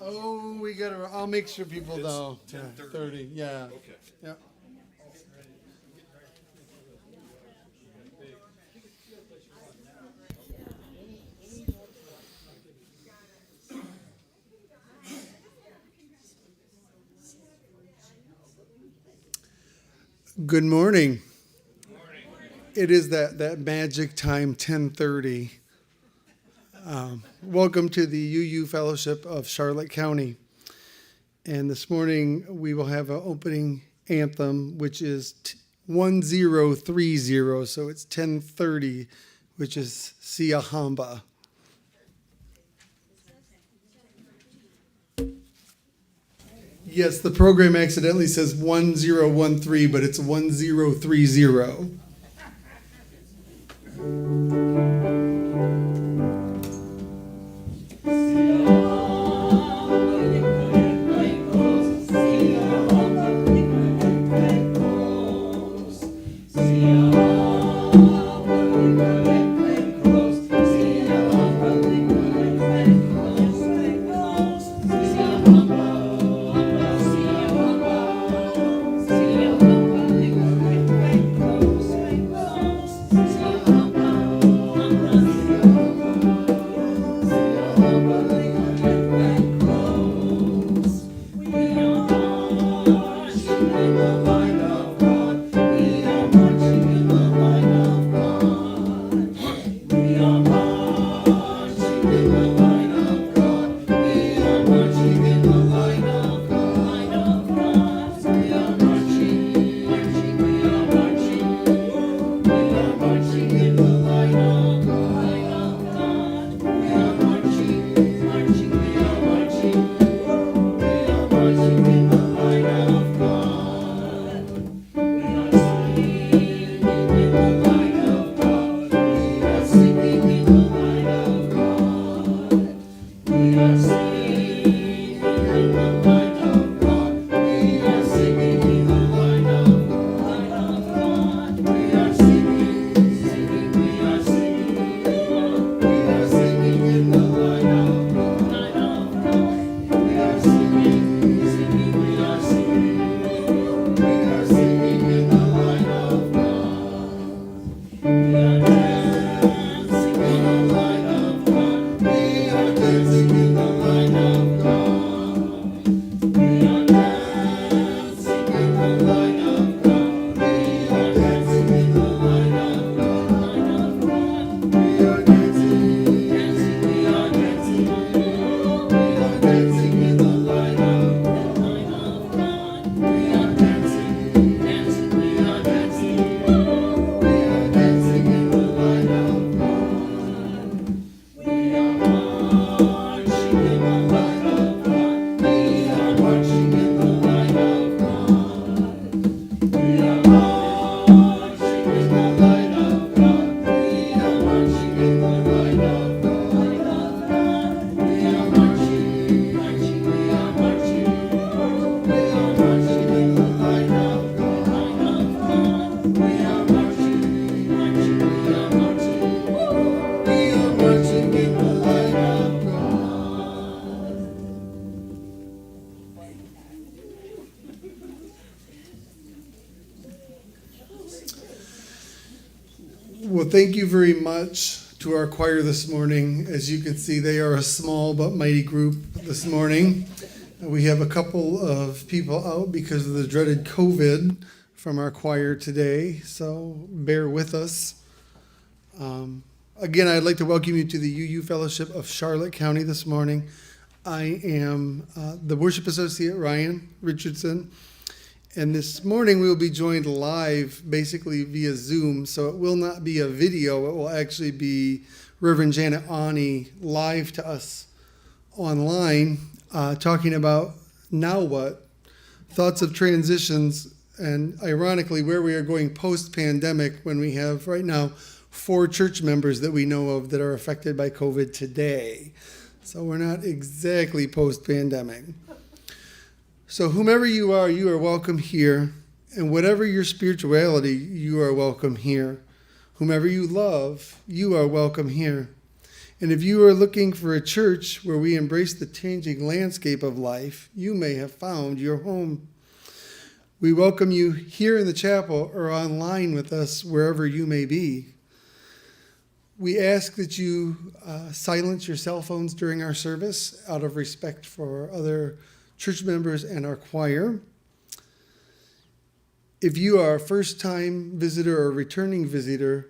Oh, I'll make sure people know. 10:30, yeah. Okay. Yep. Good morning. It is that magic time, 10:30. Welcome to the UU Fellowship of Charlotte County. And this morning we will have an opening anthem, which is 1030. So it's 10:30, which is Sia Hamba. Yes, the program accidentally says 1013, but it's 1030. Well, thank you very much to our choir this morning. As you can see, they are a small but mighty group this morning. We have a couple of people out because of the dreaded COVID from our choir today, so bear with us. Again, I'd like to welcome you to the UU Fellowship of Charlotte County this morning. I am the worship associate, Ryan Richardson. And this morning we will be joined live, basically via Zoom, so it will not be a video. It will actually be Reverend Janet Onnie live to us online, talking about now what, thoughts of transitions, and ironically where we are going post-pandemic when we have right now 4 church members that we know of that are affected by COVID today. So we're not exactly post-pandemic. So whomever you are welcome here. And whatever your spirituality, you are welcome here. Whomever you love, you are welcome here. And if you are looking for a church where we embrace the changing landscape of life, you may have found your home. We welcome you here in the chapel or online with us wherever you may be. We ask that you silence your cell phones during our service out of respect for other church members and our choir. If you are a first-time visitor or returning visitor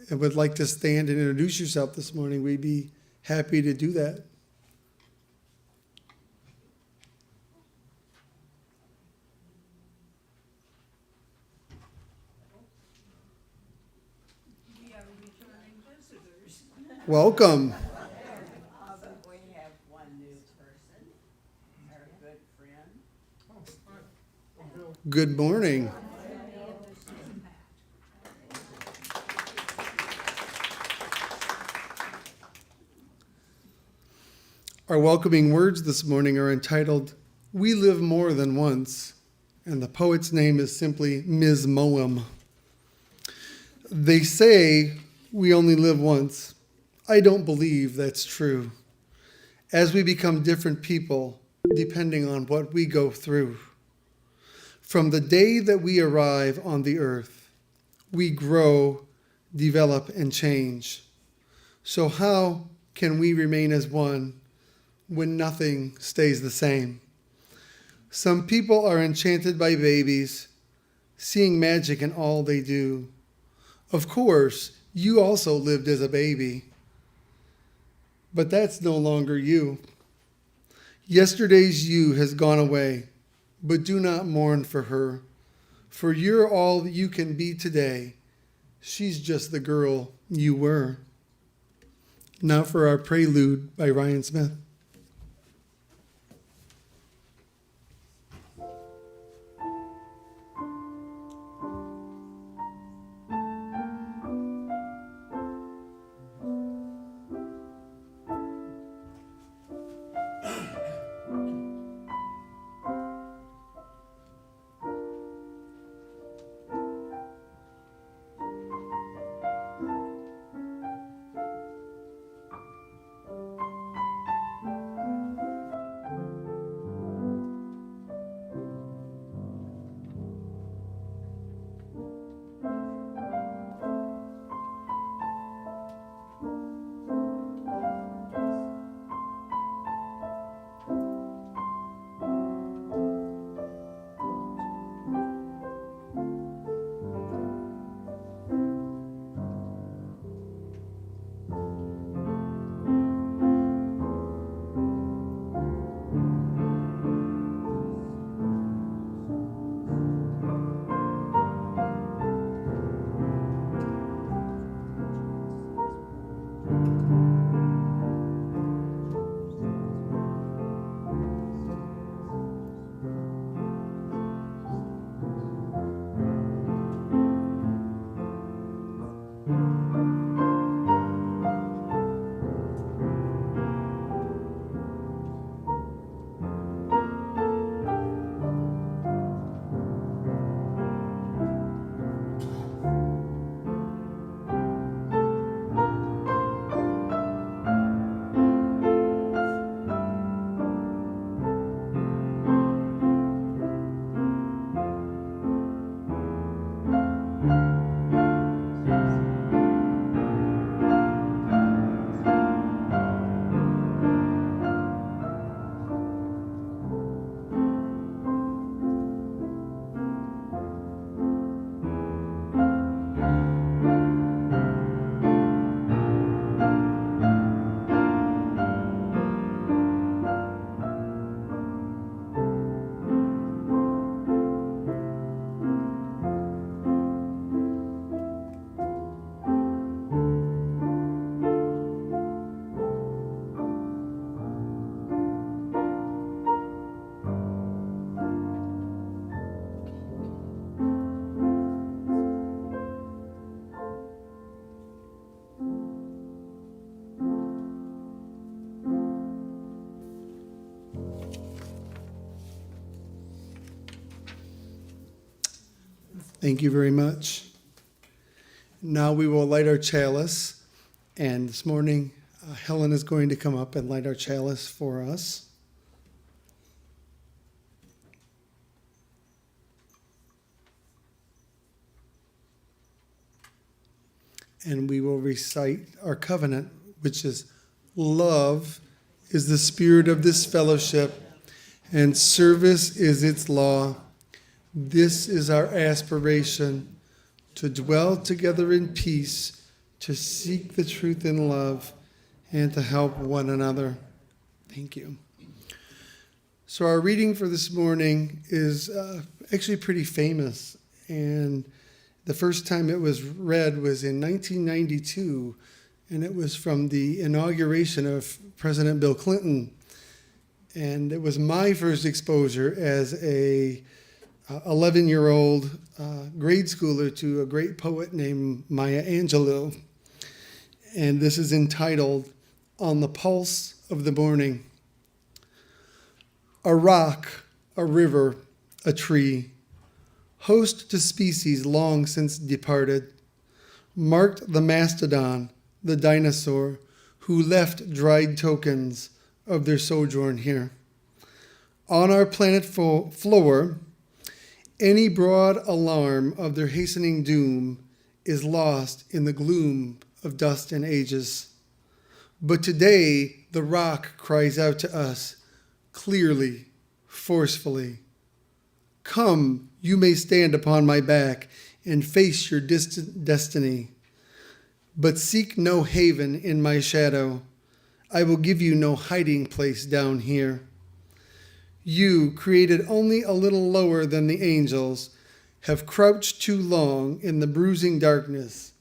and would like to stand and introduce yourself this morning, we'd be happy to do that. We are returning visitors. Welcome. We have one new person, our good friend. Good morning. Our welcoming words this morning are entitled, "We Live More Than Once," and the poet's name is simply Ms. Moem. They say we only live once. I don't believe that's true. As we become different people, depending on what we go through. From the day that we arrive on the earth, we grow, develop, and change. So how can we remain as one when nothing stays the same? Some people are enchanted by babies, seeing magic in all they do. Of course, you also lived as a baby, but that's no longer you. Yesterday's you has gone away, but do not mourn for her, for you're all you can be today. She's just the girl you were. Now for our prelude by Ryan Smith. Thank you very much. Now we will light our chalice, and this morning Helen is going to come up and light our chalice for us. And we will recite our covenant, which is love is the spirit of this fellowship, and service is its law. This is our aspiration, to dwell together in peace, to seek the truth in love, and to help one another. Thank you. So our reading for this morning is actually pretty famous, and the first time it was read was in 1992, and it was from the inauguration of President Bill Clinton. And it was my first exposure as a 11-year-old grade schooler to a great poet named Maya Angelou. And this is entitled, On the Pulse of the Morning. A rock, a river, a tree, host to species long since departed, marked the mastodon, the dinosaur, who left dried tokens of their sojourn here. On our planet floor, any broad alarm of their hastening doom is lost in the gloom of dust and ages. But today, the rock cries out to us, clearly, forcefully, "Come, you may stand upon my back and face your distant destiny. But seek no haven in my shadow. I will give you no hiding place down here. You, created only a little lower than the angels, have crouched too long in the bruising darkness,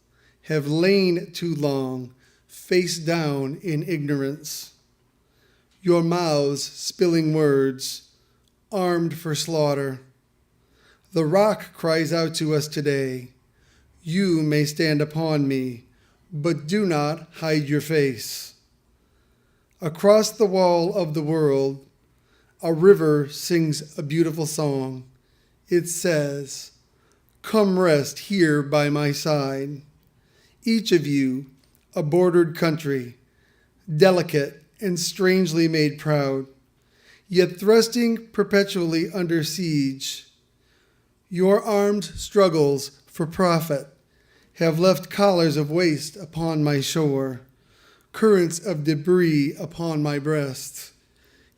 have lain too long, face down in ignorance. Your mouths spilling words, armed for slaughter. The rock cries out to us today, you may stand upon me, but do not hide your face. Across the wall of the world, a river sings a beautiful song. It says, come rest here by my side. Each of you, a bordered country, delicate and strangely made proud, yet thrusting perpetually under siege. Your armed struggles for profit have left collars of waste upon my shore, currents of debris upon my breast.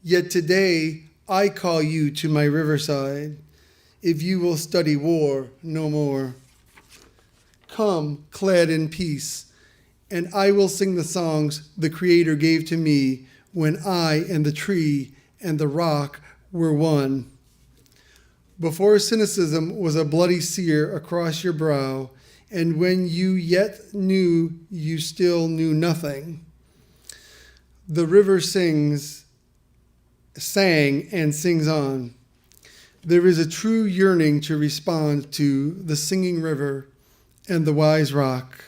Yet today I call you to my riverside, if you will study war no more. Come, clad in peace, and I will sing the songs the Creator gave to me when I and the tree and the rock were one. Before cynicism was a bloody sear across your brow, and when you yet knew you still knew nothing, the river sang and sings on. There is a true yearning to respond to the singing river and the wise rock.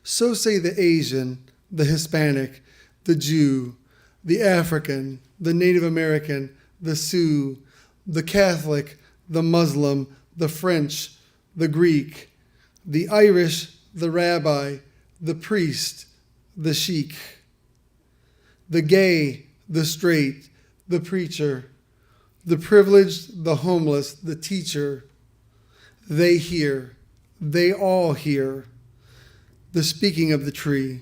So say the Asian, the Hispanic, the Jew, the African, the Native American, the Sioux, the Catholic, the Muslim, the French, the Greek, the Irish, the rabbi, the priest, the sheik, the gay, the straight, the preacher, the privileged, the homeless, the teacher. They hear, they all hear the speaking of the tree.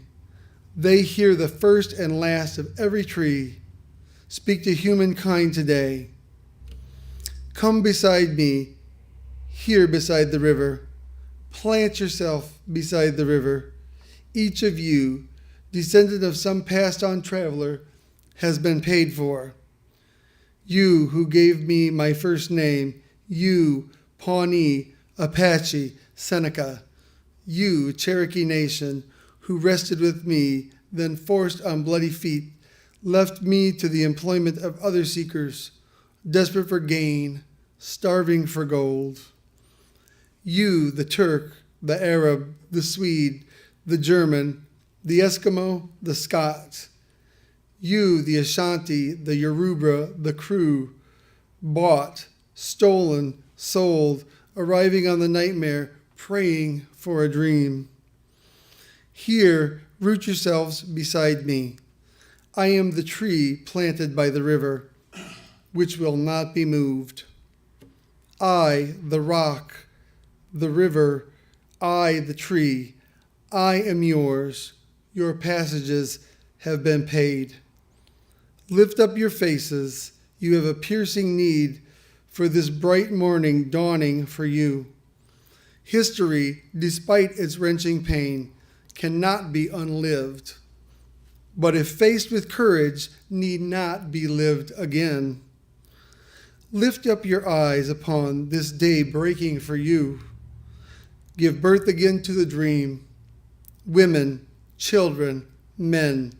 They hear the first and last of every tree speak to humankind today. Come beside me, here beside the river. Plant yourself beside the river. Each of you, descendant of some passed-on traveler, has been paid for. You who gave me my first name, you, Pawnee, Apache, Seneca, you, Cherokee Nation, who rested with me, then forced on bloody feet, left me to the employment of other seekers, desperate for gain, starving for gold. You, the Turk, the Arab, the Swede, the German, the Eskimo, the Scot. You, the Ashanti, the Yoruba, the Kru, bought, stolen, sold, arriving on the nightmare, praying for a dream. Here, root yourselves beside me. I am the tree planted by the river, which will not be moved. I, the rock, the river, I, the tree, I am yours. Your passages have been paid. Lift up your faces. You have a piercing need for this bright morning dawning for you. History, despite its wrenching pain, cannot be unlived, but if faced with courage, need not be lived again. Lift up your eyes upon this day breaking for you. Give birth again to the dream. Women, children, men,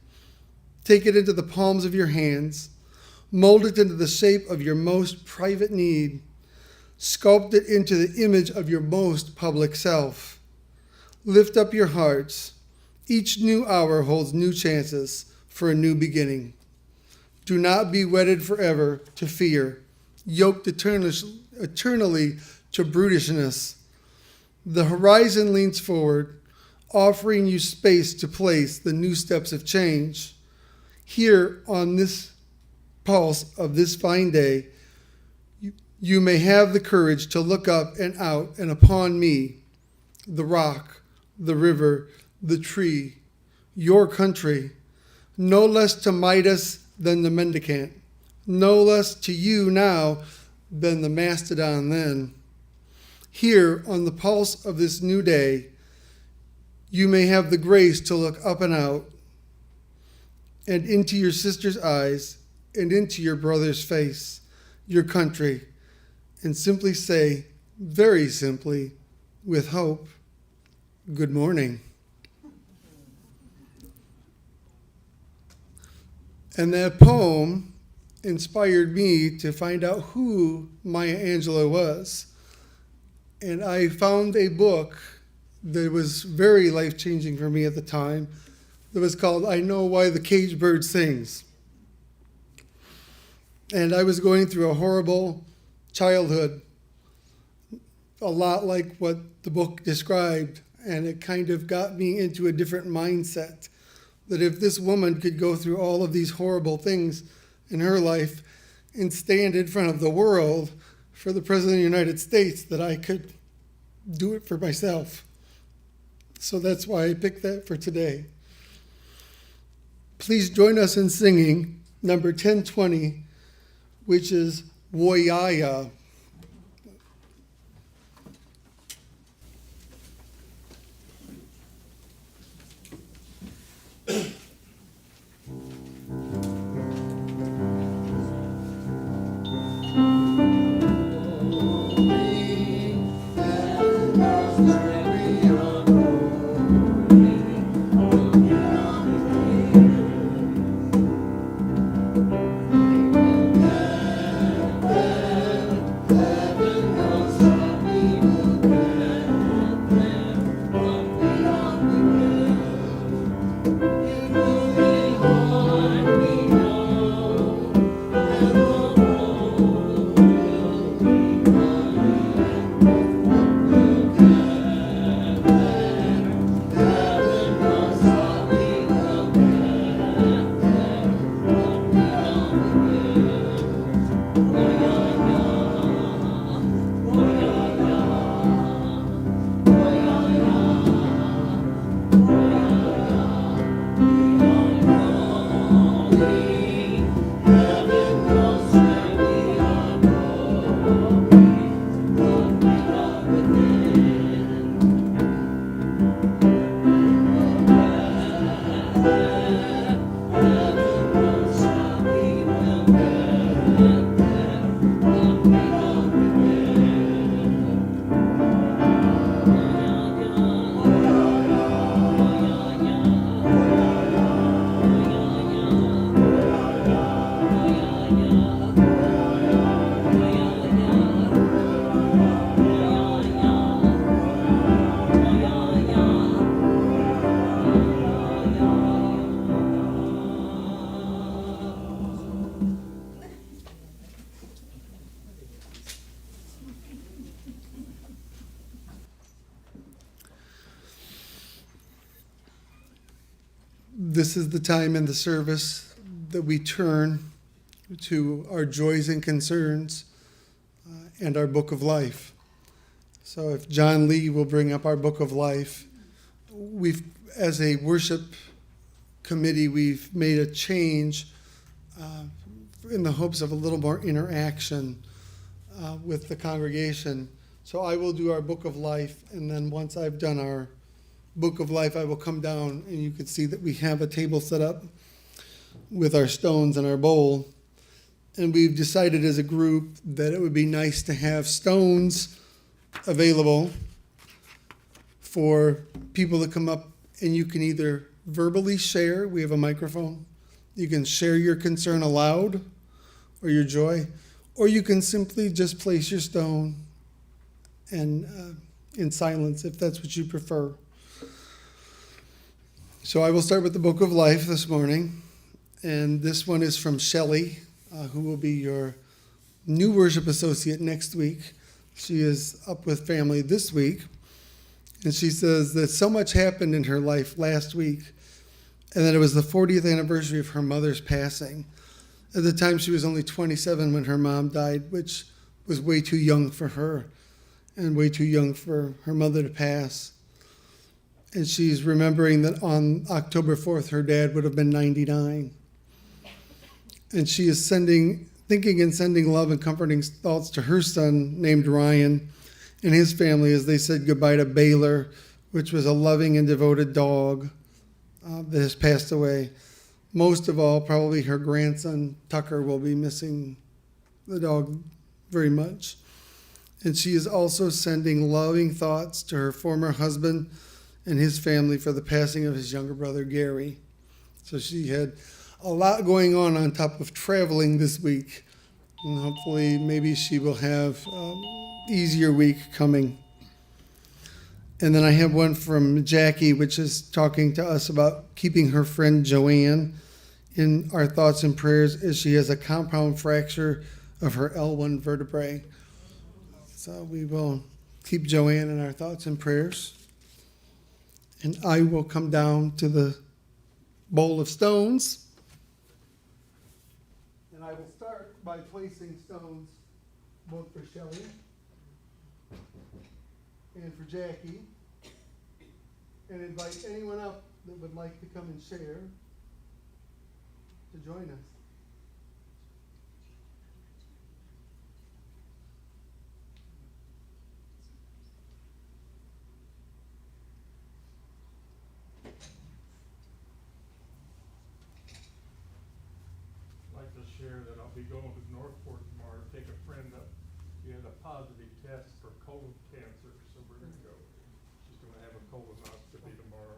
take it into the palms of your hands. Mold it into the shape of your most private need. Sculpt it into the image of your most public self. Lift up your hearts. Each new hour holds new chances for a new beginning. Do not be wedded forever to fear, yoked eternally to brutishness. The horizon leans forward, offering you space to place the new steps of change. Here on this pulse of this fine day, you may have the courage to look up and out and upon me, the rock, the river, the tree, your country, no less to Midas than the mendicant, no less to you now than the mastodon then. Here on the pulse of this new day, you may have the grace to look up and out and into your sister's eyes and into your brother's face, your country, and simply say, very simply, with hope, good morning. And that poem inspired me to find out who Maya Angelou was. And I found a book that was very life-changing for me at the time that was called I Know Why the Caged Bird Sings. And I was going through a horrible childhood, a lot like what the book described, and it kind of got me into a different mindset, that if this woman could go through all of these horrible things in her life and stand in front of the world for the President of the United States, that I could do it for myself. So that's why I picked that for today. Please join us in singing number 1020, which is Woyaya. this is the time in the service that we turn to our joys and concerns and our book of life. So if John Lee will bring up our book of life, as a worship committee, we've made a change in the hopes of a little more interaction with the congregation. So I will do our book of life, and then once I've done our book of life, I will come down and you can see that we have a table set up with our stones and our bowl. And we've decided as a group that it would be nice to have stones available for people to come up, and you can either verbally share, we have a microphone, you can share your concern aloud or your joy, or you can simply just place your stone and in silence if that's what you prefer. So I will start with the book of life this morning, and this one is from Shelley, who will be your new worship associate next week. She is up with family this week, and she says that so much happened in her life last week, and that it was the 40th anniversary of her mother's passing. At the time, she was only 27 when her mom died, which was way too young for her and way too young for her mother to pass. And she's remembering that on October 4th, her dad would have been 99. And she is thinking and sending love and comforting thoughts to her son named Ryan and his family as they said goodbye to Baylor, which was a loving and devoted dog that has passed away. Most of all, probably her grandson Tucker will be missing the dog very much. And she is also sending loving thoughts to her former husband and his family for the passing of his younger brother Gary. So she had a lot going on top of traveling this week. And hopefully maybe she will have an easier week coming. And then I have one from Jackie, which is talking to us about keeping her friend Joanne in our thoughts and prayers as she has a compound fracture of her L1 vertebrae. So we will keep Joanne in our thoughts and prayers. And I will come down to the bowl of stones. And I will start by placing stones both for Shelley and for Jackie, and invite anyone up that would like to come and share to join us. I'd like to share that I'll be going to Northport tomorrow to take a friend up. She had a positive test for colon cancer, so we're gonna go. She's gonna have a colonoscopy tomorrow.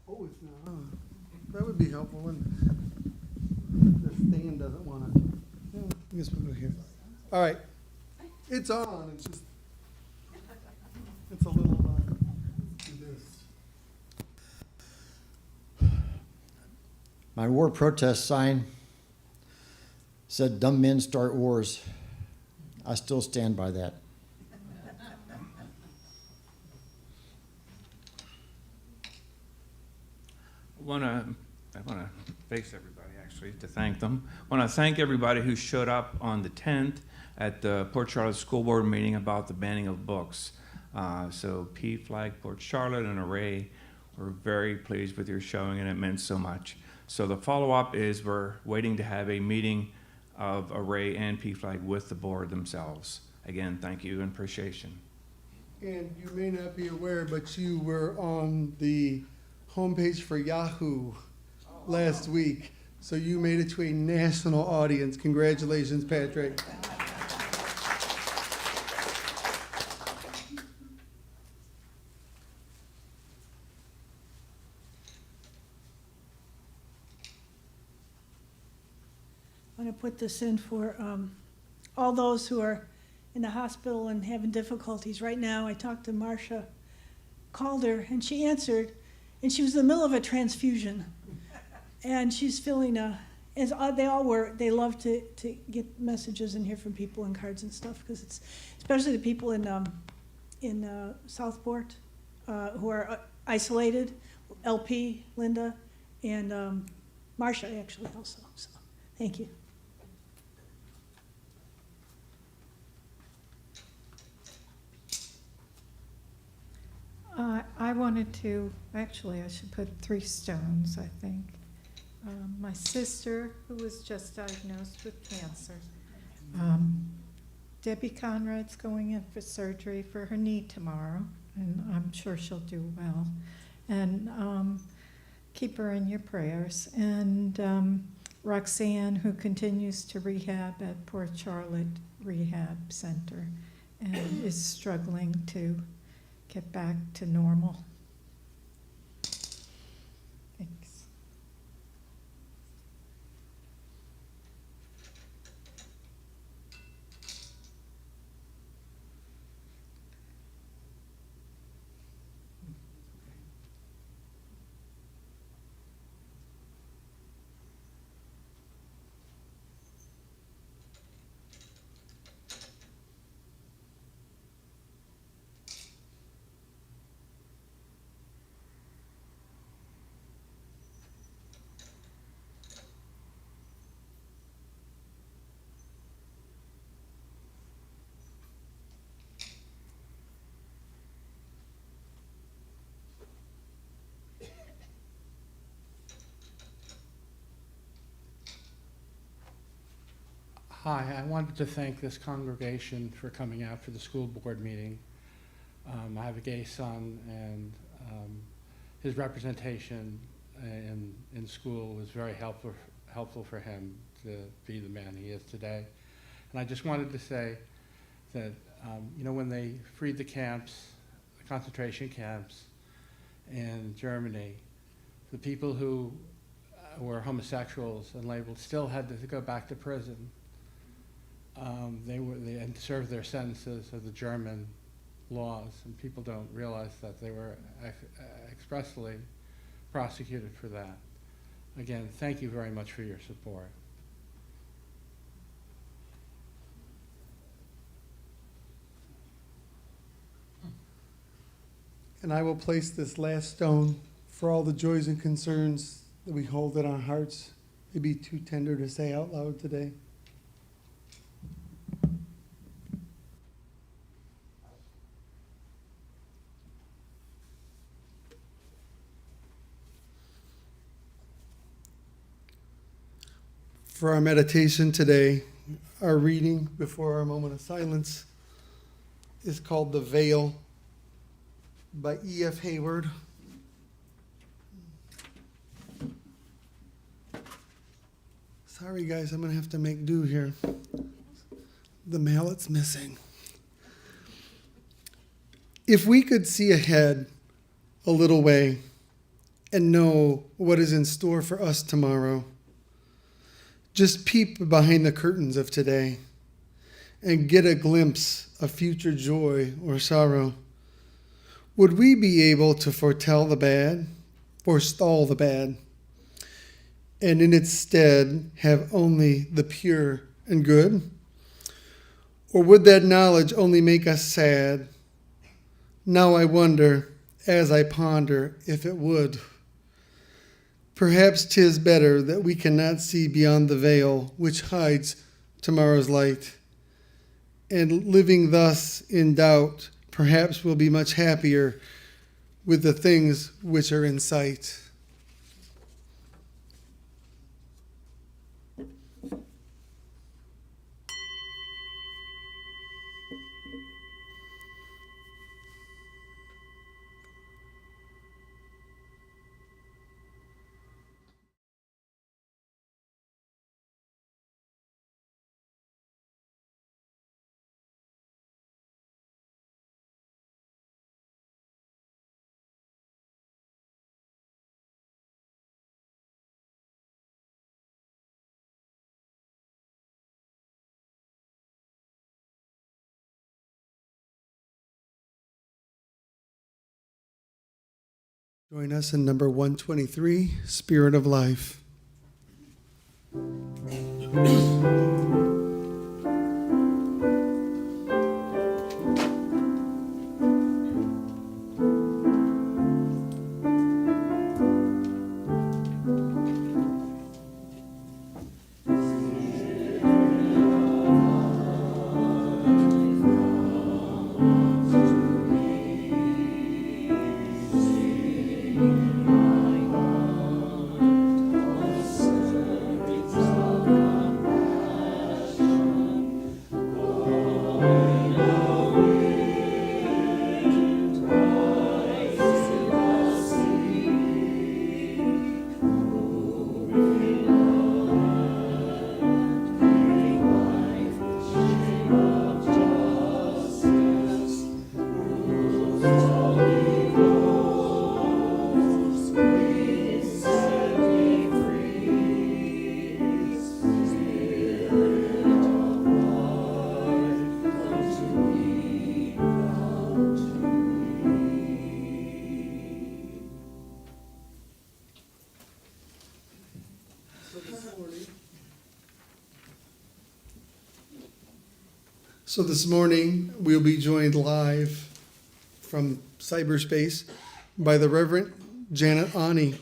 Oh, it's not. That would be helpful when the stand doesn't want to. Yeah, I guess we'll go here. All right. It's on. It's just, it's a little, do this. My war protest sign said, "Dumb men start wars." I still stand by that. I want to face everybody, actually, to thank them. I want to thank everybody who showed up on the 10th at the Port Charlotte School Board meeting about the banning of books. So PFLAG, Port Charlotte, and Array were very pleased with your showing, and it meant so much. So the follow-up is we're waiting to have a meeting of Array and PFLAG with the board themselves. Again, thank you and appreciation. And you may not be aware, but you were on the homepage for Yahoo last week. So you made it to a national audience. Congratulations, Patrick. I want to put this in for all those who are in the hospital and having difficulties. Right now, I talked to Marcia, called her, and she answered, and she was in the middle of a transfusion. And she's feeling, as they all were, they love to get messages and hear from people and cards and stuff, because it's, especially the people in Southport who are isolated, LP, Linda, and Marcia actually also, so, thank you. I wanted to, actually, I should put 3 stones, I think. My sister, who was just diagnosed with cancer. Debbie Conrad's going in for surgery for her knee tomorrow, and I'm sure she'll do well. And keep her in your prayers. And Roxanne, who continues to rehab at Port Charlotte Rehab Center and is struggling to get back to normal. Thanks. Hi, I wanted to thank this congregation for coming out for the school board meeting. I have a gay son, and his representation in school was very helpful for him to be the man he is today. And I just wanted to say that, you know, when they freed the camps, the concentration camps in Germany, the people who were homosexuals and labeled still had to go back to prison. They had served their sentences of the German laws, and people don't realize that they were expressly prosecuted for that. Again, thank you very much for your support. And I will place this last stone for all the joys and concerns that we hold in our hearts. It'd be too tender to say out loud today. For our meditation today, our reading before our moment of silence is called The Veil by E.F. Hayward. Sorry guys, I'm gonna have to make do here. The mallet's missing. If we could see ahead a little way and know what is in store for us tomorrow, just peep behind the curtains of today and get a glimpse of future joy or sorrow. Would we be able to foretell the bad, forestall the bad, and in its stead have only the pure and good? Or would that knowledge only make us sad? Now I wonder, as I ponder, if it would. Perhaps 'tis better that we cannot see beyond the veil which hides tomorrow's light. And living thus in doubt, perhaps we'll be much happier with the things which are in sight. Join us in number 123, Spirit of Life. So this morning, we'll be joined live from cyberspace by the Reverend Janet Onnie.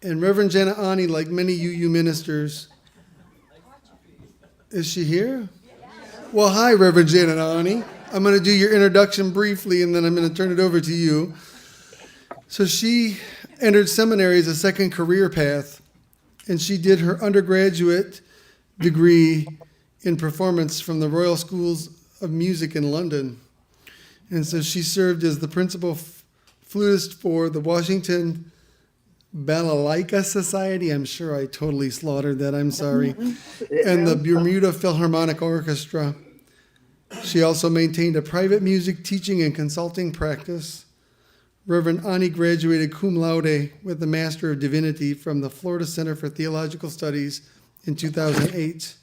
And Reverend Janet Onnie, like many UU ministers, is she here? Well, hi, Reverend Janet Onnie. I'm going to do your introduction briefly, and then I'm going to turn it over to you. So she entered seminary as a second career path, and she did her undergraduate degree in performance from the Royal Schools of Music in London. And so she served as the principal flutist for the Washington Balalaika Society. I'm sure I totally slaughtered that, I'm sorry. And the Bermuda Philharmonic Orchestra. She also maintained a private music teaching and consulting practice. Reverend Onnie graduated cum laude with the Master of Divinity from the Florida Center for Theological Studies in 2008.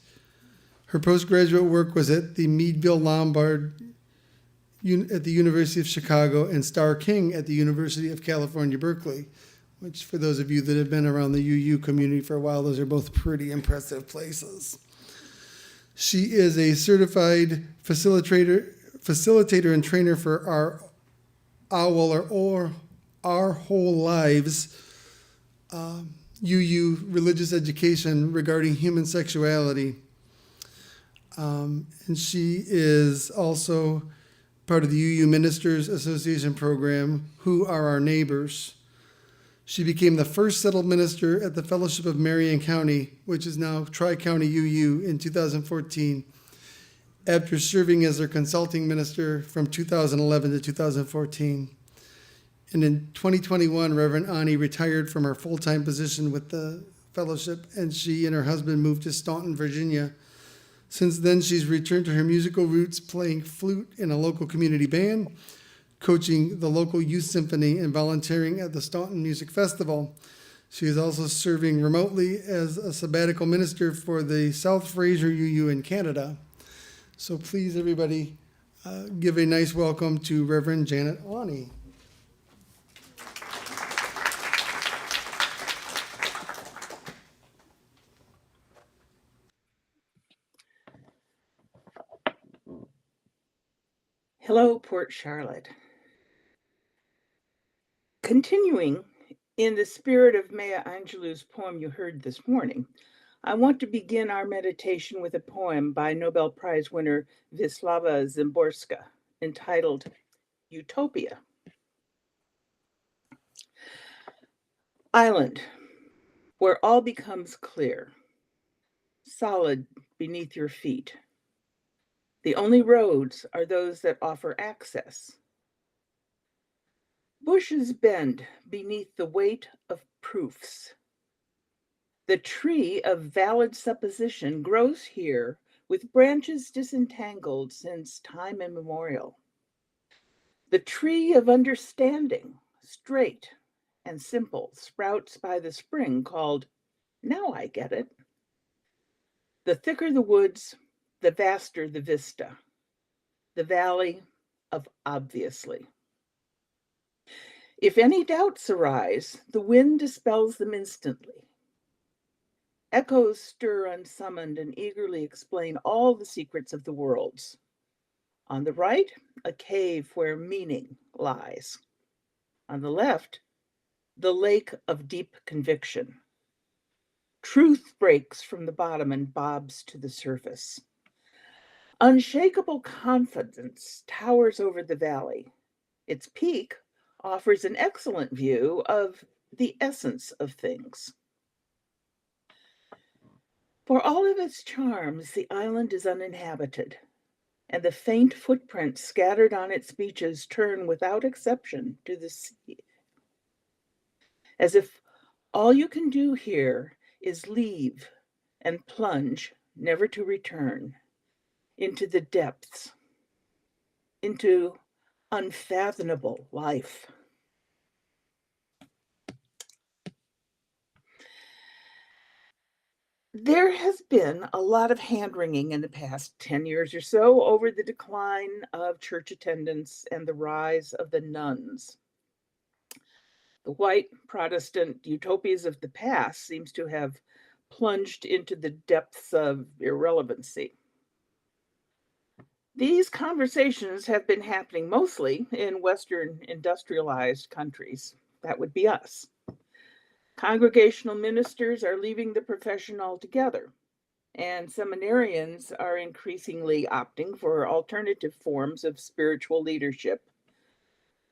Her postgraduate work was at the Meadville Lombard at the University of Chicago and Starr King at the University of California, Berkeley, which for those of you that have been around the UU community for a while, those are both pretty impressive places. She is a certified facilitator and trainer for our OWL or Our Whole Lives UU religious education regarding human sexuality. And she is also part of the UU Ministers Association program, Who Are Our Neighbors. She became the first settled minister at the Fellowship of Marion County, which is now Tri-County UU, in 2014, after serving as their consulting minister from 2011 to 2014. And in 2021, Reverend Onnie retired from her full-time position with the fellowship, and she and her husband moved to Staunton, Virginia. Since then, she's returned to her musical roots, playing flute in a local community band, coaching the local youth symphony, and volunteering at the Staunton Music Festival. She is also serving remotely as a sabbatical minister for the South Fraser UU in Canada. So please, everybody, give a nice welcome to Reverend Janet Onnie. Hello, Port Charlotte. Continuing in the spirit of Maya Angelou's poem you heard this morning, I want to begin our meditation with a poem by Nobel Prize winner Wisława Szymborska entitled Utopia. Island, where all becomes clear, solid beneath your feet. The only roads are those that offer access. Bushes bend beneath the weight of proofs. The tree of valid supposition grows here with branches disentangled since time immemorial. The tree of understanding, straight and simple, sprouts by the spring called, now I get it. The thicker the woods, the vaster the vista, the valley of obviously. If any doubts arise, the wind dispels them instantly. Echoes stir unsummoned and eagerly explain all the secrets of the worlds. On the right, a cave where meaning lies. On the left, the lake of deep conviction. Truth breaks from the bottom and bobs to the surface. Unshakable confidence towers over the valley. Its peak offers an excellent view of the essence of things. For all of its charms, the island is uninhabited, and the faint footprints scattered on its beaches turn without exception to the sea. As if all you can do here is leave and plunge, never to return, into the depths, into unfathomable life. There has been a lot of hand-wringing in the past 10 years or so over the decline of church attendance and the rise of the nuns. The white Protestant utopias of the past seems to have plunged into the depths of irrelevancy. These conversations have been happening mostly in Western industrialized countries. That would be us. Congregational ministers are leaving the profession altogether, and seminarians are increasingly opting for alternative forms of spiritual leadership,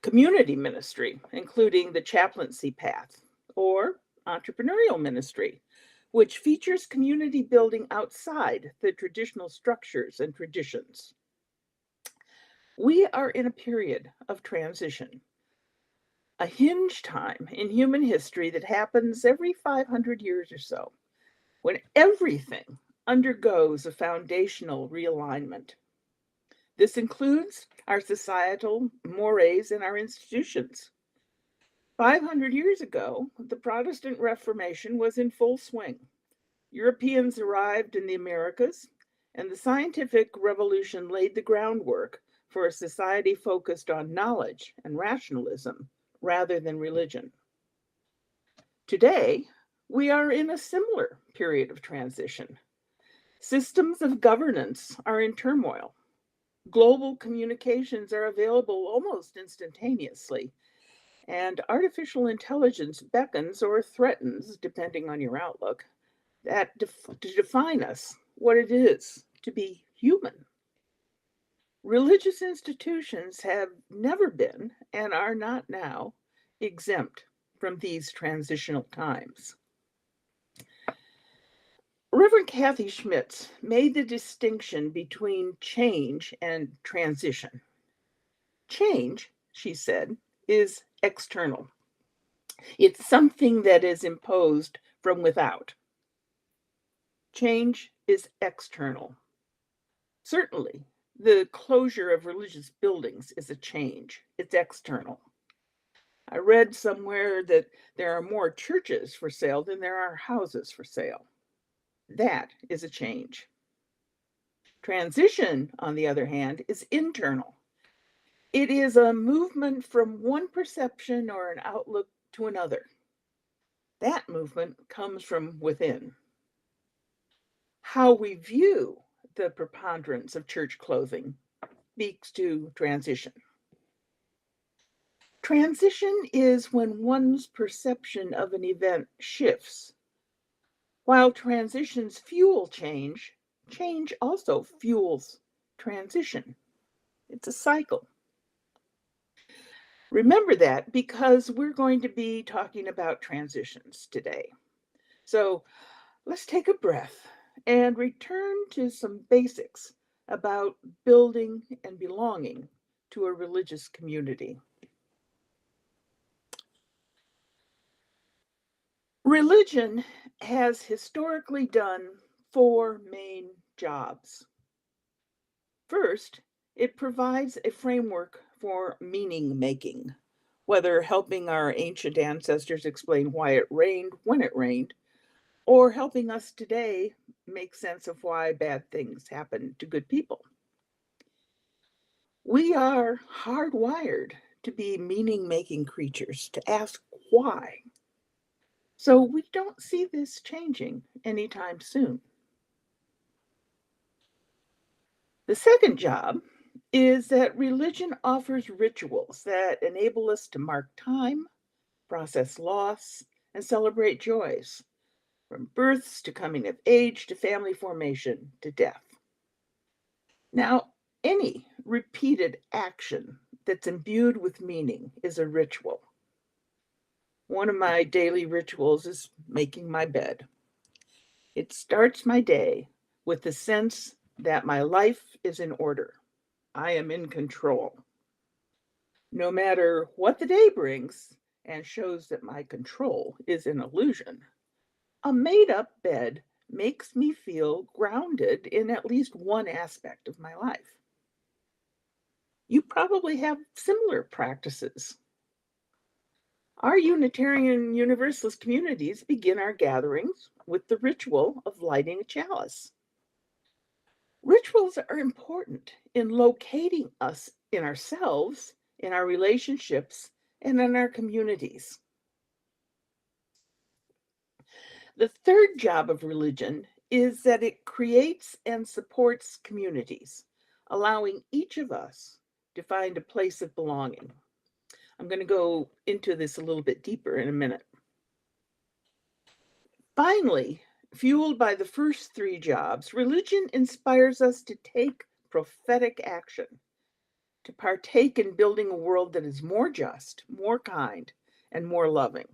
community ministry, including the chaplaincy path, or entrepreneurial ministry, which features community building outside the traditional structures and traditions. We are in a period of transition, a hinge time in human history that happens every 500 years or so, when everything undergoes a foundational realignment. This includes our societal mores and our institutions. 500 years ago, the Protestant Reformation was in full swing. Europeans arrived in the Americas, and the scientific revolution laid the groundwork for a society focused on knowledge and rationalism rather than religion. Today, we are in a similar period of transition. Systems of governance are in turmoil. Global communications are available almost instantaneously, and artificial intelligence beckons or threatens, depending on your outlook, to define us, what it is to be human. Religious institutions have never been, and are not now, exempt from these transitional times. Reverend Kathy Schmitz made the distinction between change and transition. Change, she said, is external. It's something that is imposed from without. Change is external. Certainly, the closure of religious buildings is a change. It's external. I read somewhere that there are more churches for sale than there are houses for sale. That is a change. Transition, on the other hand, is internal. It is a movement from one perception or an outlook to another. That movement comes from within. How we view the preponderance of church clothing speaks to transition. Transition is when one's perception of an event shifts. While transitions fuel change, change also fuels transition. It's a cycle. Remember that because we're going to be talking about transitions today. So let's take a breath and return to some basics about building and belonging to a religious community. Religion has historically done four main jobs. First, it provides a framework for meaning making, whether helping our ancient ancestors explain why it rained when it rained, or helping us today make sense of why bad things happen to good people. We are hardwired to be meaning-making creatures, to ask why. So we don't see this changing anytime soon. The second job is that religion offers rituals that enable us to mark time, process loss, and celebrate joys, from births to coming of age to family formation to death. Now, any repeated action that's imbued with meaning is a ritual. One of my daily rituals is making my bed. It starts my day with the sense that my life is in order. I am in control. No matter what the day brings, and shows that my control is an illusion, a made-up bed makes me feel grounded in at least one aspect of my life. You probably have similar practices. Our Unitarian Universalist communities begin our gatherings with the ritual of lighting a chalice. Rituals are important in locating us in ourselves, in our relationships, and in our communities. The third job of religion is that it creates and supports communities, allowing each of us to find a place of belonging. I'm going to go into this a little bit deeper in a minute. Finally, fueled by the first three jobs, religion inspires us to take prophetic action, to partake in building a world that is more just, more kind, and more loving.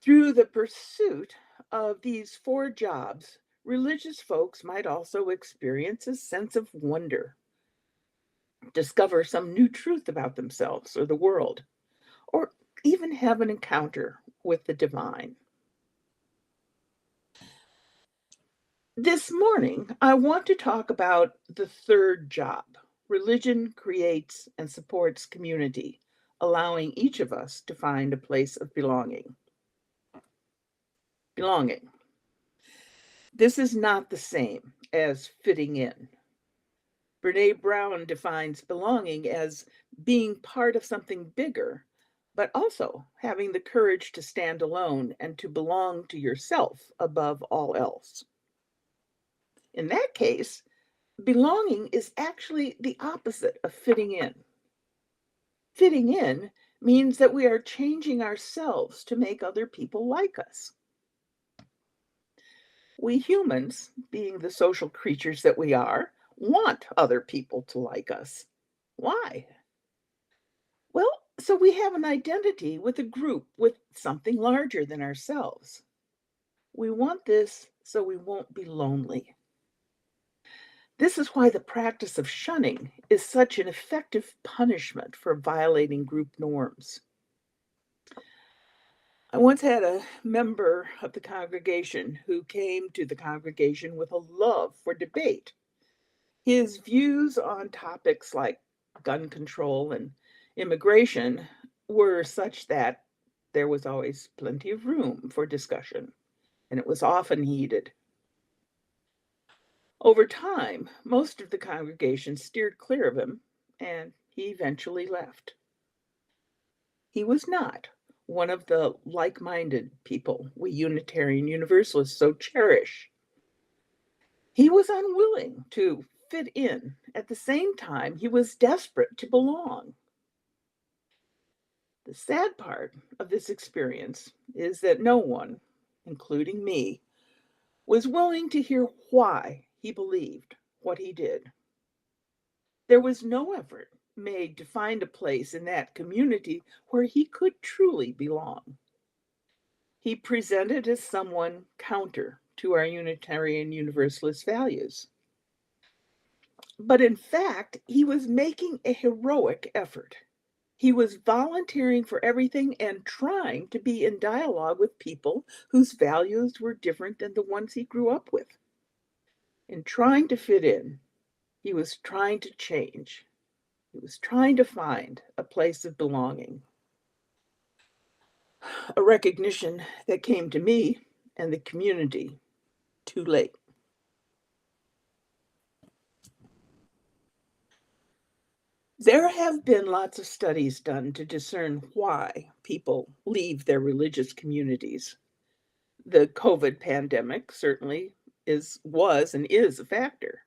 Through the pursuit of these four jobs, religious folks might also experience a sense of wonder, discover some new truth about themselves or the world, or even have an encounter with the divine. This morning, I want to talk about the third job. Religion creates and supports community, allowing each of us to find a place of belonging. Belonging. This is not the same as fitting in. Brene Brown defines belonging as being part of something bigger, but also having the courage to stand alone and to belong to yourself above all else. In that case, belonging is actually the opposite of fitting in. Fitting in means that we are changing ourselves to make other people like us. We humans, being the social creatures that we are, want other people to like us. Why? Well, so we have an identity with a group, with something larger than ourselves. We want this so we won't be lonely. This is why the practice of shunning is such an effective punishment for violating group norms. I once had a member of the congregation who came to the congregation with a love for debate. His views on topics like gun control and immigration were such that there was always plenty of room for discussion, and it was often heated. Over time, most of the congregation steered clear of him, and he eventually left. He was not one of the like-minded people we Unitarian Universalists so cherish. He was unwilling to fit in. At the same time, he was desperate to belong. The sad part of this experience is that no one, including me, was willing to hear why he believed what he did. There was no effort made to find a place in that community where he could truly belong. He presented as someone counter to our Unitarian Universalist values. But in fact, he was making a heroic effort. He was volunteering for everything and trying to be in dialogue with people whose values were different than the ones he grew up with. In trying to fit in, he was trying to change. He was trying to find a place of belonging. A recognition that came to me and the community too late. There have been lots of studies done to discern why people leave their religious communities. The COVID pandemic certainly was and is a factor.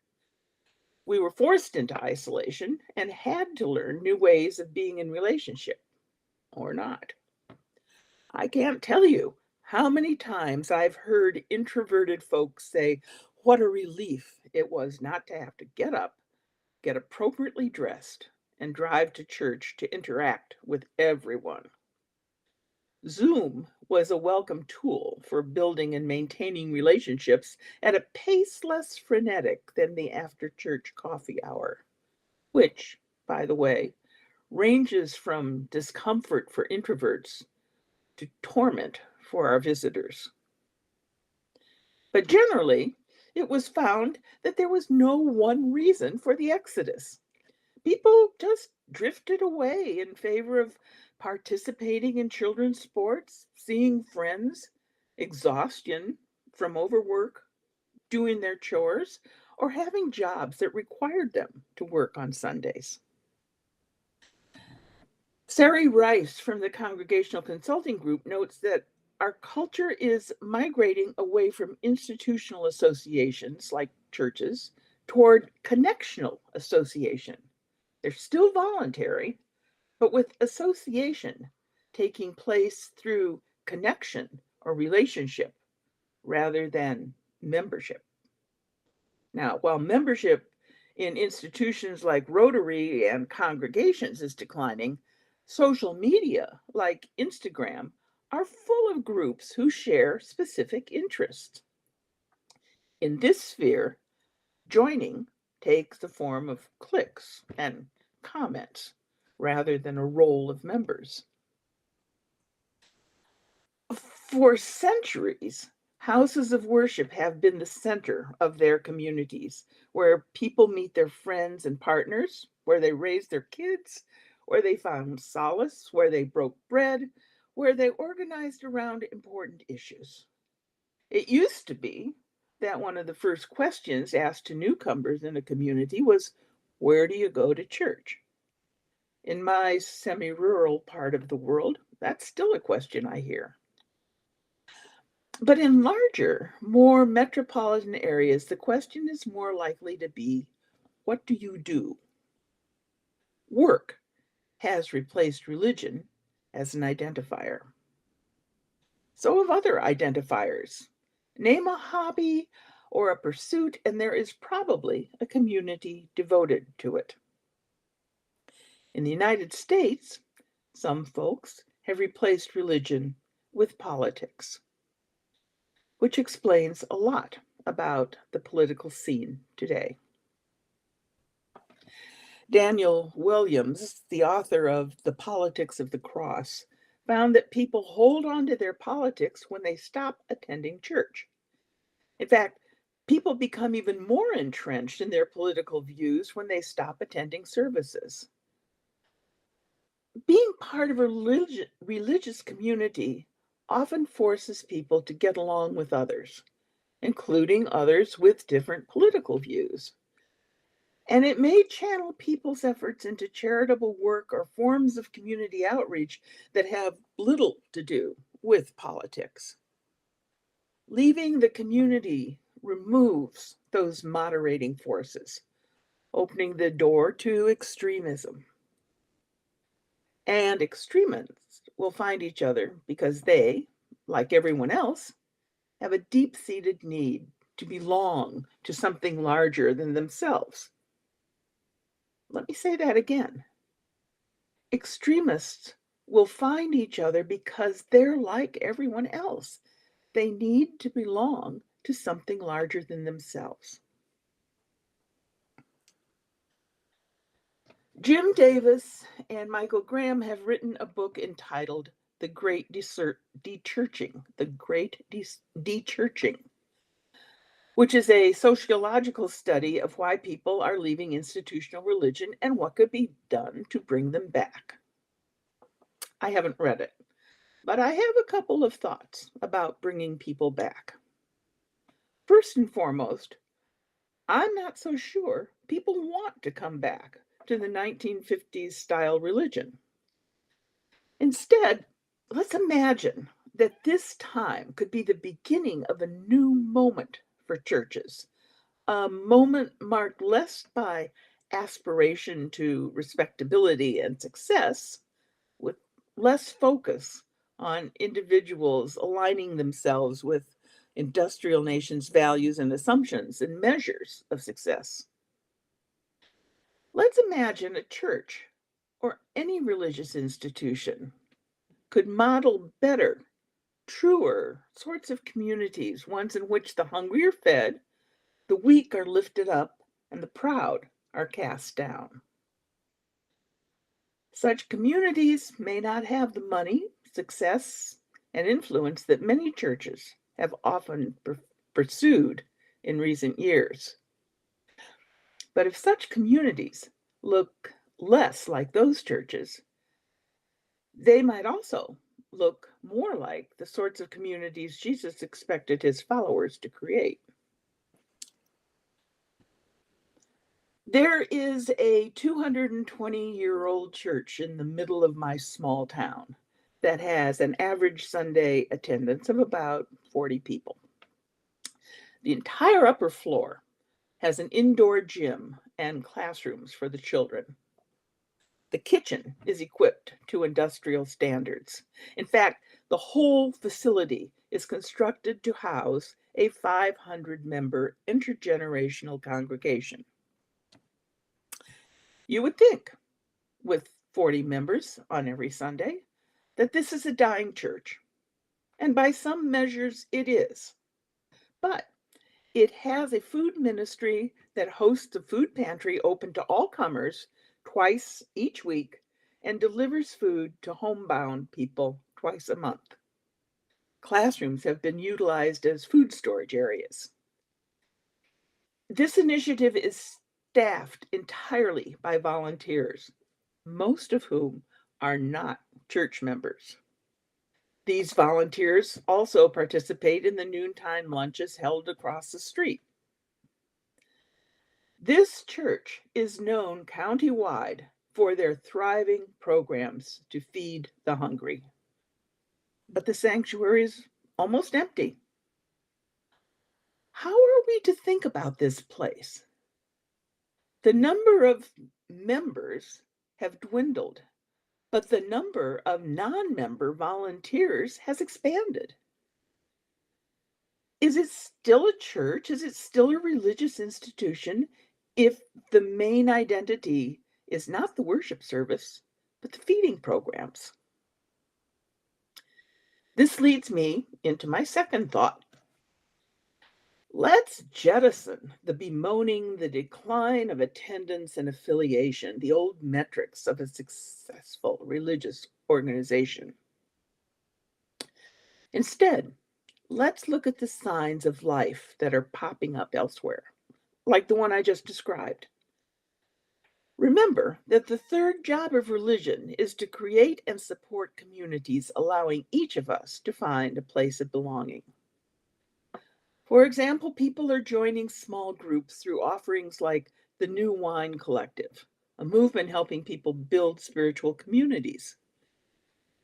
We were forced into isolation and had to learn new ways of being in relationship, or not. I can't tell you how many times I've heard introverted folks say, what a relief it was not to have to get up, get appropriately dressed, and drive to church to interact with everyone. Zoom was a welcome tool for building and maintaining relationships at a pace less frenetic than the after-church coffee hour, which, by the way, ranges from discomfort for introverts to torment for our visitors. But generally, it was found that there was no one reason for the exodus. People just drifted away in favor of participating in children's sports, seeing friends, exhaustion from overwork, doing their chores, or having jobs that required them to work on Sundays. Sari Rice from the Congregational Consulting Group notes that our culture is migrating away from institutional associations like churches toward connectional association. They're still voluntary, but with association taking place through connection or relationship rather than membership. Now, while membership in institutions like Rotary and congregations is declining, social media like Instagram are full of groups who share specific interests. In this sphere, joining takes the form of clicks and comments rather than a roll of members. For centuries, houses of worship have been the center of their communities, where people meet their friends and partners, where they raised their kids, where they found solace, where they broke bread, where they organized around important issues. It used to be that one of the first questions asked to newcomers in a community was, "Where do you go to church?" In my semi-rural part of the world, that's still a question I hear. But in larger, more metropolitan areas, the question is more likely to be, what do you do? Work has replaced religion as an identifier. So have other identifiers. Name a hobby or a pursuit, and there is probably a community devoted to it. In the United States, some folks have replaced religion with politics, which explains a lot about the political scene today. Daniel Williams, the author of The Politics of the Cross, found that people hold on to their politics when they stop attending church. In fact, people become even more entrenched in their political views when they stop attending services. Being part of a religious community often forces people to get along with others, including others with different political views. And it may channel people's efforts into charitable work or forms of community outreach that have little to do with politics. Leaving the community removes those moderating forces, opening the door to extremism. And extremists will find each other because they, like everyone else, have a deep-seated need to belong to something larger than themselves. Let me say that again. Extremists will find each other because they're like everyone else. They need to belong to something larger than themselves. Jim Davis and Michael Graham have written a book entitled The Great Dechurching, which is a sociological study of why people are leaving institutional religion and what could be done to bring them back. I haven't read it, but I have a couple of thoughts about bringing people back. First and foremost, I'm not so sure people want to come back to the 1950s style religion. Instead, let's imagine that this time could be the beginning of a new moment for churches, a moment marked less by aspiration to respectability and success, with less focus on individuals aligning themselves with industrial nations' values and assumptions and measures of success. Let's imagine a church or any religious institution could model better, truer sorts of communities, ones in which the hungry are fed, the weak are lifted up, and the proud are cast down. Such communities may not have the money, success, and influence that many churches have often pursued in recent years. But if such communities look less like those churches, they might also look more like the sorts of communities Jesus expected his followers to create. There is a 220-year-old church in the middle of my small town that has an average Sunday attendance of about 40 people. The entire upper floor has an indoor gym and classrooms for the children. The kitchen is equipped to industrial standards. In fact, the whole facility is constructed to house a 500-member intergenerational congregation. You would think, with 40 members on every Sunday, that this is a dying church. And by some measures, it is. But it has a food ministry that hosts a food pantry open to all comers twice each week and delivers food to homebound people twice a month. Classrooms have been utilized as food storage areas. This initiative is staffed entirely by volunteers, most of whom are not church members. These volunteers also participate in the noontime lunches held across the street. This church is known countywide for their thriving programs to feed the hungry. But the sanctuary is almost empty. How are we to think about this place? The number of members have dwindled, but the number of non-member volunteers has expanded. Is it still a church? Is it still a religious institution if the main identity is not the worship service, but the feeding programs? This leads me into my second thought. Let's jettison the bemoaning the decline of attendance and affiliation, the old metrics of a successful religious organization. Instead, let's look at the signs of life that are popping up elsewhere, like the one I just described. Remember that the third job of religion is to create and support communities, allowing each of us to find a place of belonging. For example, people are joining small groups through offerings like the New Wine Collective, a movement helping people build spiritual communities.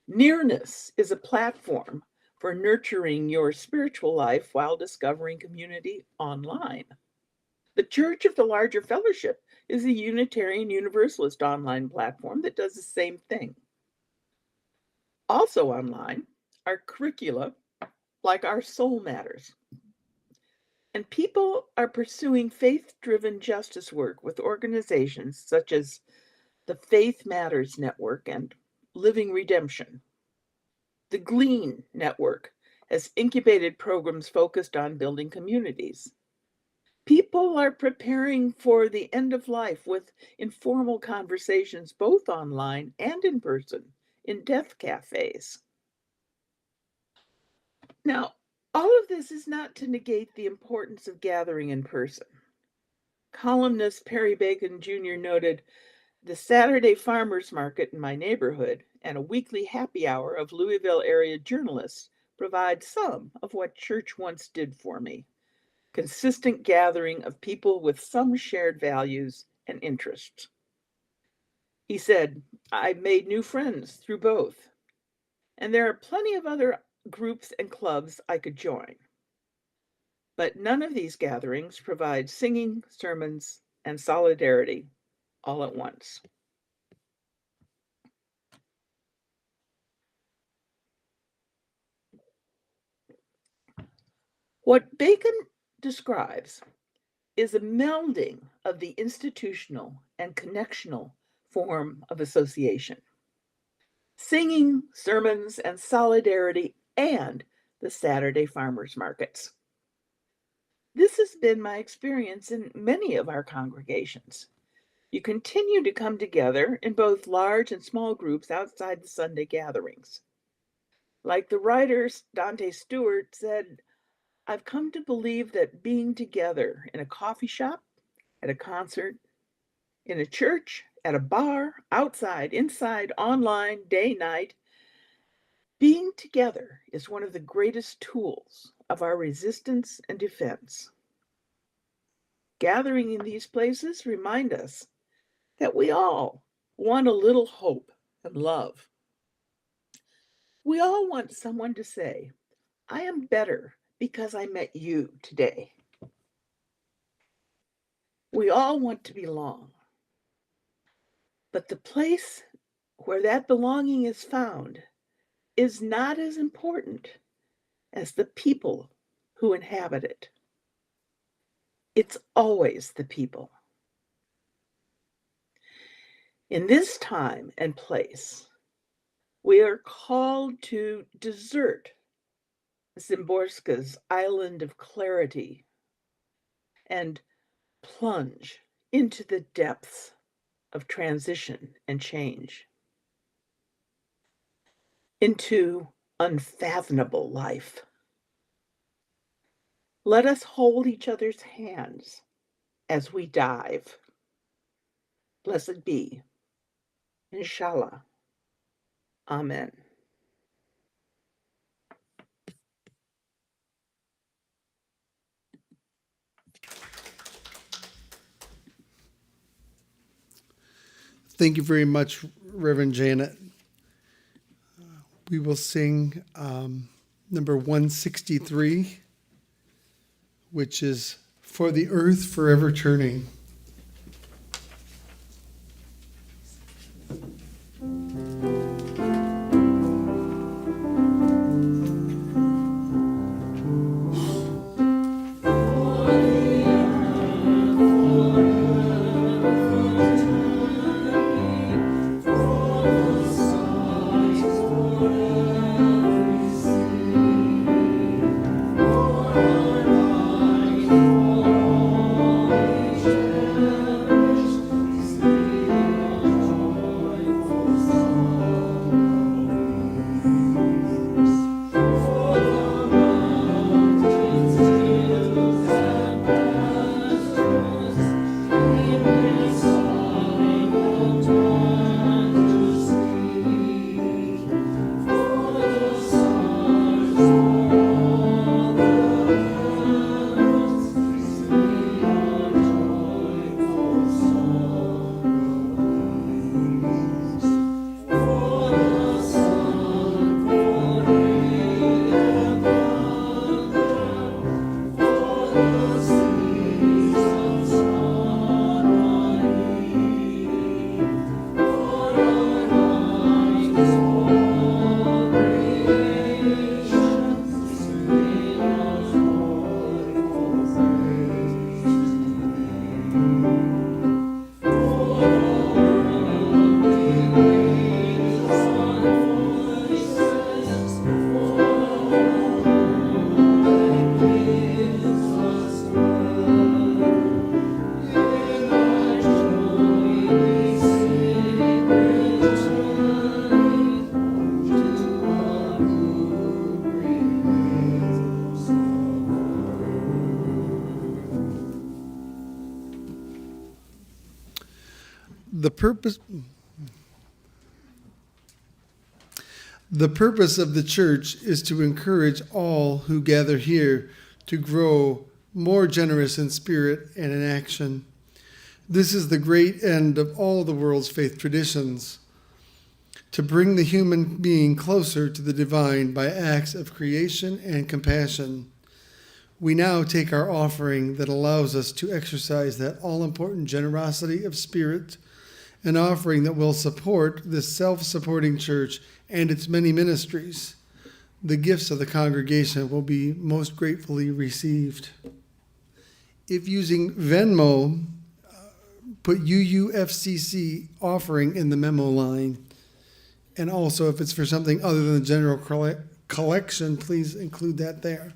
Nearness is a platform for nurturing your spiritual life while discovering community online. The Church of the Larger Fellowship is a Unitarian Universalist online platform that does the same thing. Also online are curricula like Our Soul Matters. And people are pursuing faith-driven justice work with organizations such as the Faith Matters Network and Living Redemption. The Glean Network has incubated programs focused on building communities. People are preparing for the end of life with informal conversations, both online and in person, in death cafes. Now, all of this is not to negate the importance of gathering in person. Columnist Perry Bacon Jr. noted, "The Saturday farmers market in my neighborhood and a weekly happy hour of Louisville area journalists provide some of what church once did for me. Consistent gathering of people with some shared values and interests." He said, "I've made new friends through both, and there are plenty of other groups and clubs I could join. But none of these gatherings provide singing, sermons, and solidarity all at once." What Bacon describes is a melding of the institutional and connectional form of association. Singing, sermons, and solidarity, and the Saturday farmers markets. This has been my experience in many of our congregations. You continue to come together in both large and small groups outside the Sunday gatherings. Like the writer Dante Stewart said, "I've come to believe that being together in a coffee shop, at a concert, in a church, at a bar, outside, inside, online, day, night, being together is one of the greatest tools of our resistance and defense. Gathering in these places remind us that we all want a little hope and love. We all want someone to say, 'I am better because I met you today.'" We all want to belong. But the place where that belonging is found is not as important as the people who inhabit it. It's always the people. In this time and place, we are called to desert Szymborska's island of clarity and plunge into the depths of transition and change, into unfathomable life. Let us hold each other's hands as we dive. Blessed be. Inshallah. Amen. Thank you very much, Reverend Janet. We will sing number 163, which is For the Earth Forever Turning. The purpose of the church is to encourage all who gather here to grow more generous in spirit and in action. This is the great end of all the world's faith traditions, to bring the human being closer to the divine by acts of creation and compassion. We now take our offering that allows us to exercise that all-important generosity of spirit, an offering that will support this self-supporting church and its many ministries. The gifts of the congregation will be most gratefully received. If using Venmo, put UUFCC offering in the memo line. And also, if it's for something other than the general collection, please include that there.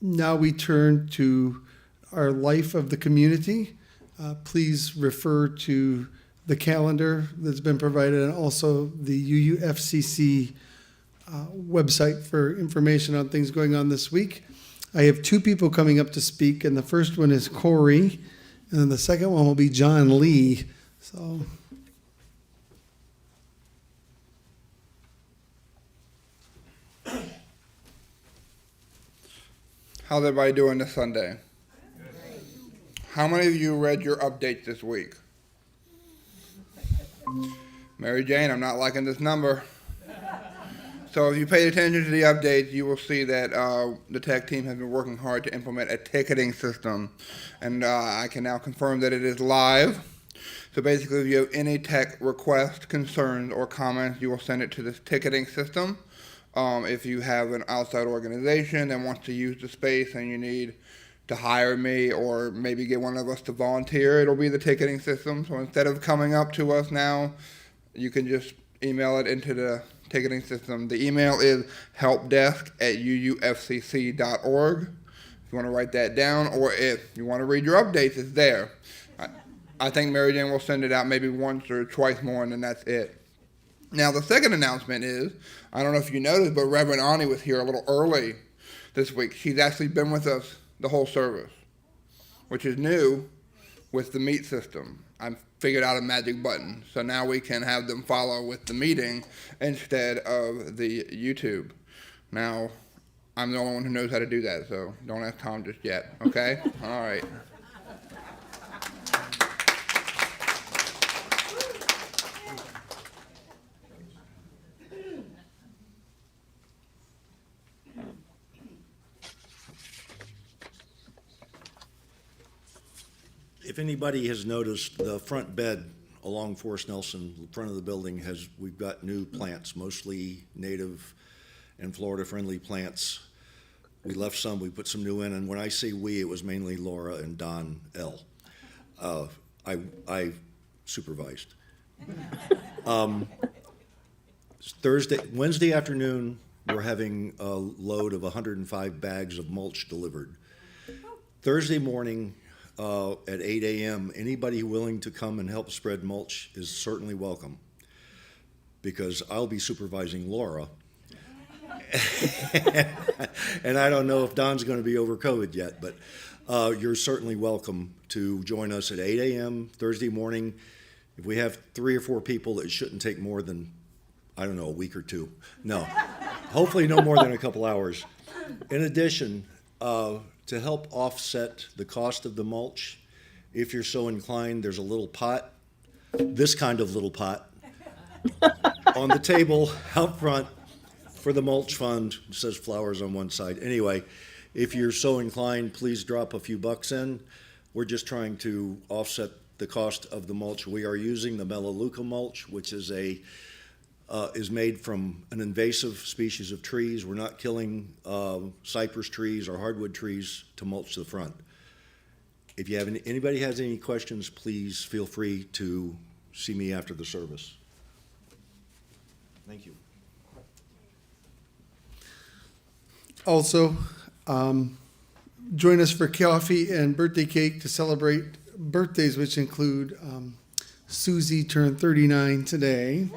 Now we turn to our life of the community. Please refer to the calendar that's been provided and also the UUFCC website for information on things going on this week. I have two people coming up to speak, and the first one is Corey, and then the second one will be John Lee. So, how's everybody doing this Sunday? How many of you read your updates this week? Mary Jane, I'm not liking this number. So if you paid attention to the updates, you will see that the tech team has been working hard to implement a ticketing system. And I can now confirm that it is live. So basically, if you have any tech requests, concerns, or comments, you will send it to this ticketing system. If you have an outside organization that wants to use the space and you need to hire me or maybe get one of us to volunteer, it'll be the ticketing system. So instead of coming up to us now, you can just email it into the ticketing system. The email is helpdesk@uufcc.org. If you want to write that down, or if you want to read your updates, it's there. I think Mary Jane will send it out maybe once or twice more, and then that's it. Now, the second announcement is, I don't know if you noticed, but Reverend Onnie was here a little early this week. She's actually been with us the whole service, which is new with the Meet system. I figured out a magic button, so now we can have them follow with the meeting instead of the YouTube. Now, I'm the only one who knows how to do that, so don't ask Tom just yet, okay? All right. If anybody has noticed, the front bed along Forest Nelson, the front of the building, we've got new plants, mostly native and Florida-friendly plants. We left some, we put some new in, and when I say we, it was mainly Laura and Don L. I supervised. Wednesday afternoon, we're having a load of 105 bags of mulch delivered. Thursday morning, at 8 a.m., anybody willing to come and help spread mulch is certainly welcome, because I'll be supervising Laura. And I don't know if Don's going to be over COVID yet, but you're certainly welcome to join us at 8 a.m. Thursday morning. If we have 3 or 4 people, it shouldn't take more than, I don't know, a week or two. No, hopefully no more than a couple hours. In addition, to help offset the cost of the mulch, if you're so inclined, there's a little pot, this kind of little pot, on the table out front for the mulch fund. It says flowers on one side. Anyway, if you're so inclined, please drop a few bucks in. We're just trying to offset the cost of the mulch. We are using the Melaleuca mulch, which is made from an invasive species of trees. We're not killing cypress trees or hardwood trees to mulch the front. If you have anybody has any questions, please feel free to see me after the service. Thank you. also, join us for coffee and birthday cake to celebrate birthdays, which include Susie turned 39 today,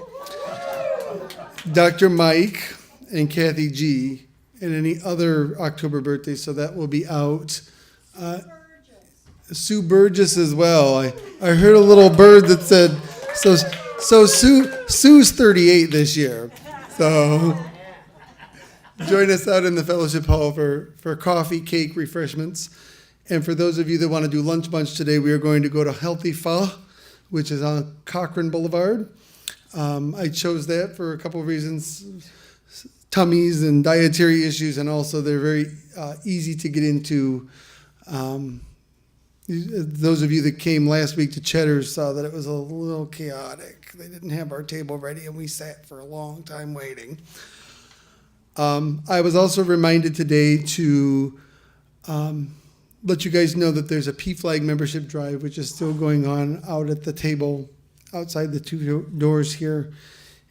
Dr. Mike and Kathy G, and any other October birthdays. So that will be out. Sue Burgess as well. I heard a little bird that said, so Sue's 38 this year. So join us out in the fellowship hall for coffee, cake, refreshments. And for those of you that want to do lunch bunch today, we are going to go to Healthy Pho, which is on Cochrane Boulevard. I chose that for a couple of reasons, tummies and dietary issues, and also they're very easy to get into. Those of you that came last week to Cheddar's saw that it was a little chaotic. They didn't have our table ready, and we sat for a long time waiting. I was also reminded today to let you guys know that there's a PFLAG membership drive, which is still going on out at the table outside the two doors here,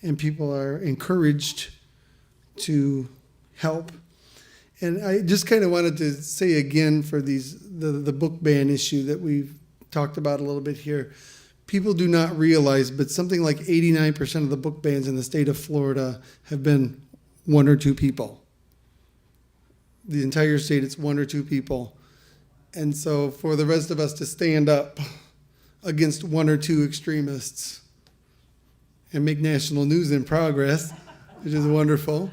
and people are encouraged to help. And I just kind of wanted to say again for the book ban issue that we've talked about a little bit here. People do not realize, but something like 89% of the book bans in the state of Florida have been one or two people. The entire state, it's one or two people. And so for the rest of us to stand up against one or two extremists and make national news in progress, which is wonderful,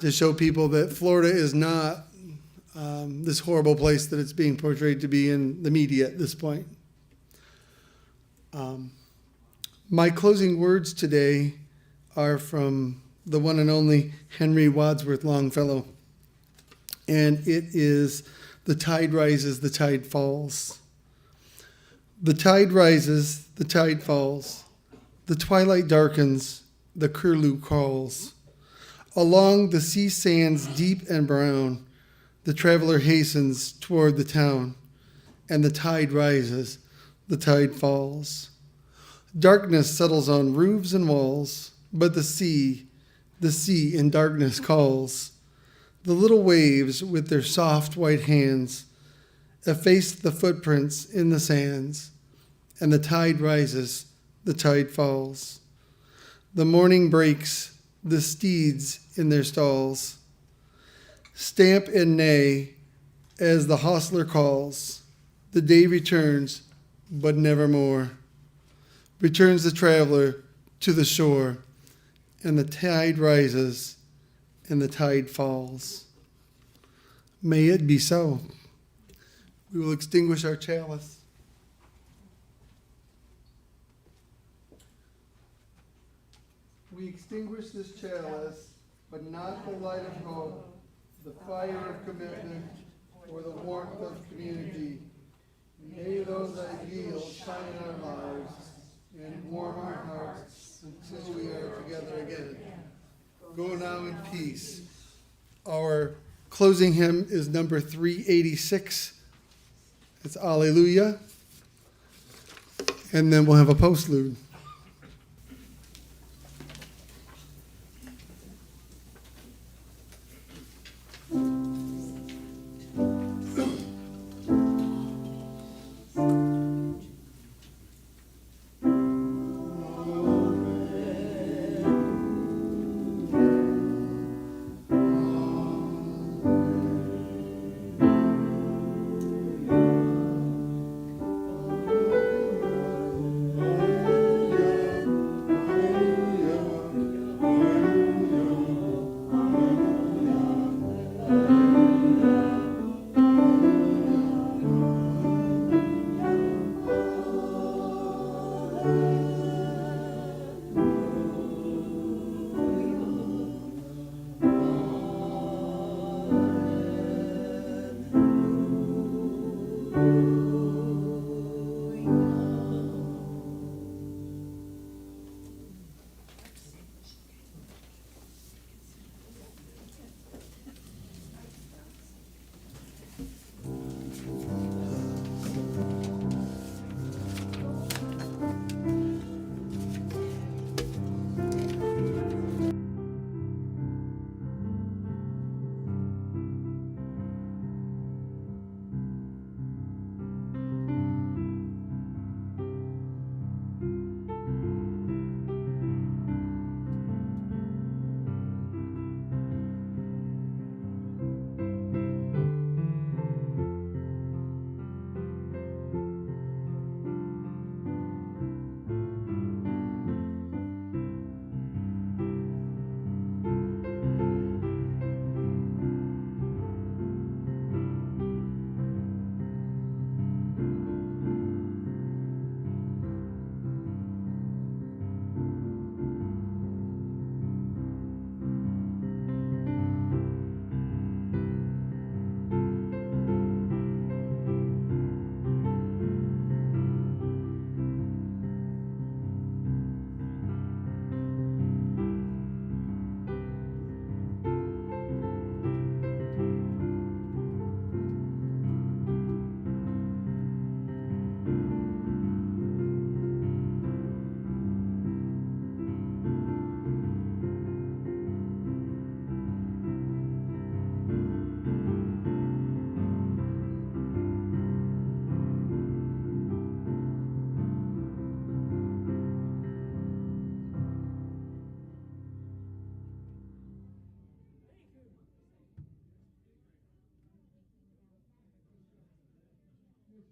to show people that Florida is not this horrible place that it's being portrayed to be in the media at this point. My closing words today are from the one and only Henry Wadsworth Longfellow, and it is, "The tide rises, the tide falls. The tide rises, the tide falls. The twilight darkens, the curlew calls. Along the sea sands deep and brown, the traveler hastens toward the town, and the tide rises, the tide falls. Darkness settles on roofs and walls, but the sea in darkness calls. The little waves with their soft white hands efface the footprints in the sands, and the tide rises, the tide falls. The morning breaks, the steeds in their stalls stamp and neigh as the hostler calls. The day returns, but nevermore. Returns the traveler to the shore, and the tide rises, and the tide falls." May it be so. We will extinguish our chalice. We extinguish this chalice, but not the light of hope, the fire of commitment, or the warmth of community. May those ideals shine in our lives and warm our hearts until we are together again. Go now in peace. Our closing hymn is number 386. It's Alleluia. And then we'll have a postlude.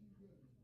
you good.